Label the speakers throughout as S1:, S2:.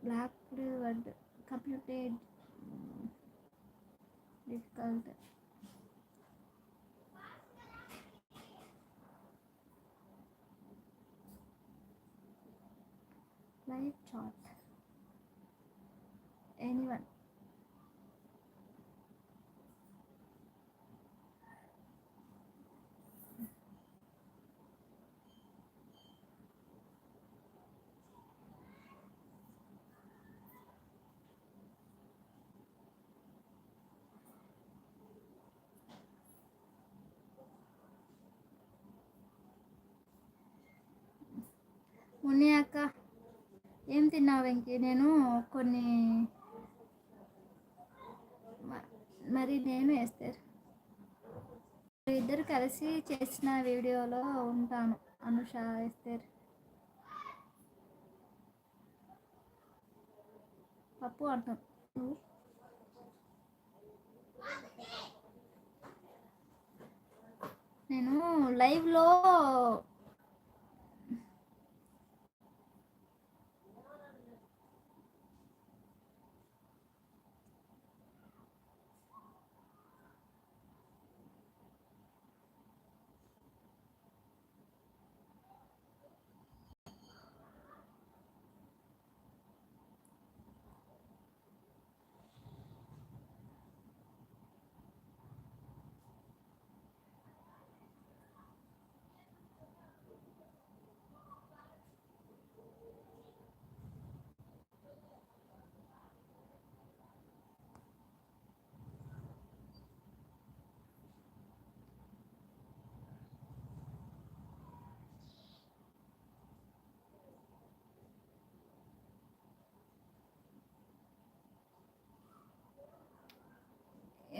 S1: Black word completed difficult live chat anyone ముని అక్క ఏం తిన్నావు వెంకీ? నేను కొన్ని మరి నేను వేస్తారు ఇద్దరు కలిసి చేసిన వీడియోలో ఉంటాను. అనుష వేస్తారు పప్పు అంటాం. నేను లైవ్లో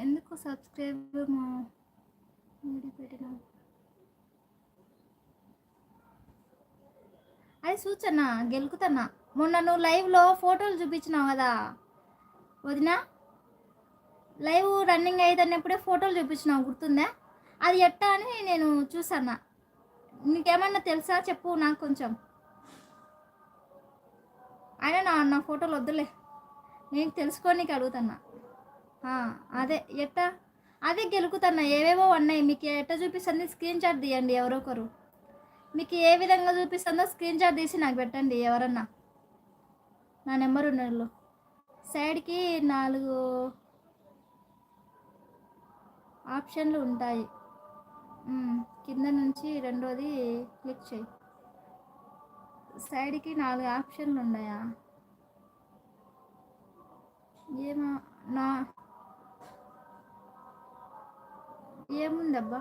S1: ఎందుకు సబ్స్క్రైబ్ వీడియో పెట్టినా అది సూచన గెలుకుతున్నా. మొన్న నువ్వు లైవ్లో ఫోటోలు చూపించినావు కదా వదినా, లైవ్ రన్నింగ్ అవుతున్నప్పుడే ఫోటోలు చూపించినావు గుర్తుందా? అది ఎట్టా అని నేను చూసాను. నీకేమన్నా తెలుసా చెప్పు నాకు కొంచెం. అయినా నా ఫోటోలు వద్దులే, నేను తెలుసుకోనికి అడుగుతున్నా. అదే ఎట్టా అదే గెలుకుతున్నా. ఏవేవో ఉన్నాయి. మీకు ఎట్లా చూపిస్తుంది స్క్రీన్ షాట్ తీయండి ఎవరొకరు. మీకు ఏ విధంగా చూపిస్తుందో స్క్రీన్ షాట్ తీసి నాకు పెట్టండి ఎవరన్నా. నా నెంబర్ ఉన్నట్లు సైడ్కి 4 ఆప్షన్లు ఉంటాయి. కింద నుంచి రెండోది క్లిక్ చేయి. సైడ్కి 4 ఆప్షన్లు ఉన్నాయా? ఏమో నా ఏముందబ్బా?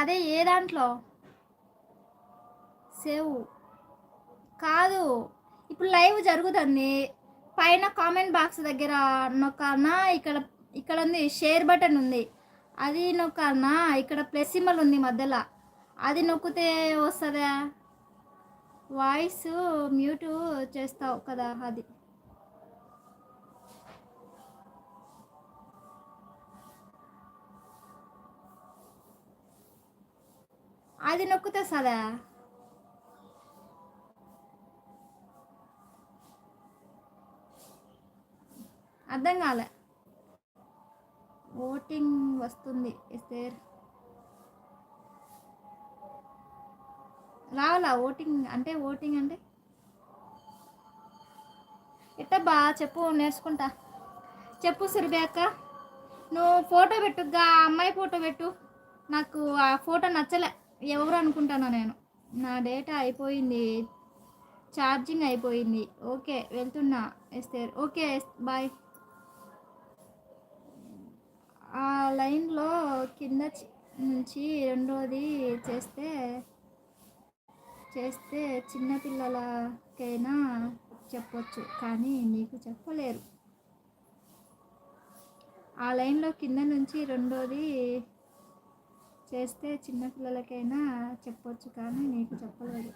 S1: అదే ఏ దాంట్లో సేవ్ కాదు. ఇప్పుడు లైవ్ జరుగుతుంది. పైన కామెంట్ బాక్స్ దగ్గర నొక్కనా, ఇక్కడ ఉంది షేర్ బటన్ ఉంది, అది నొక్కనా, ఇక్కడ ప్లస్ సింబల్ ఉంది మధ్యలో, అది నొక్కితే వస్తుందా? వాయిస్ మ్యూట్ చేస్తావు కదా, అది నొక్కితే సదా? అర్థం కాలే. ఓటింగ్ వస్తుంది సార్, రావాలా? ఓటింగ్ అంటే ఎట్టా బా చెప్పు, నేర్చుకుంటా. చెప్పు సురభి అక్క, నువ్వు ఫోటో పెట్టుగా, అమ్మాయి ఫోటో పెట్టు. నాకు ఆ ఫోటో నచ్చలే, ఎవరు అనుకుంటాను నేను. నా డేటా అయిపోయింది, ఛార్జింగ్ అయిపోయింది. ఓకే వెళ్తున్నా ఎస్తేర్. Okay bye. ఆ లైన్లో కింద నుంచి రెండోది చేస్తే చిన్నపిల్లలకైనా చెప్పొచ్చు, కానీ నీకు చెప్పలేరు. ఆ లైన్లో కింద నుంచి రెండోది చేస్తే చిన్నపిల్లలకైనా చెప్పొచ్చు, కానీ నీకు చెప్పలేరు.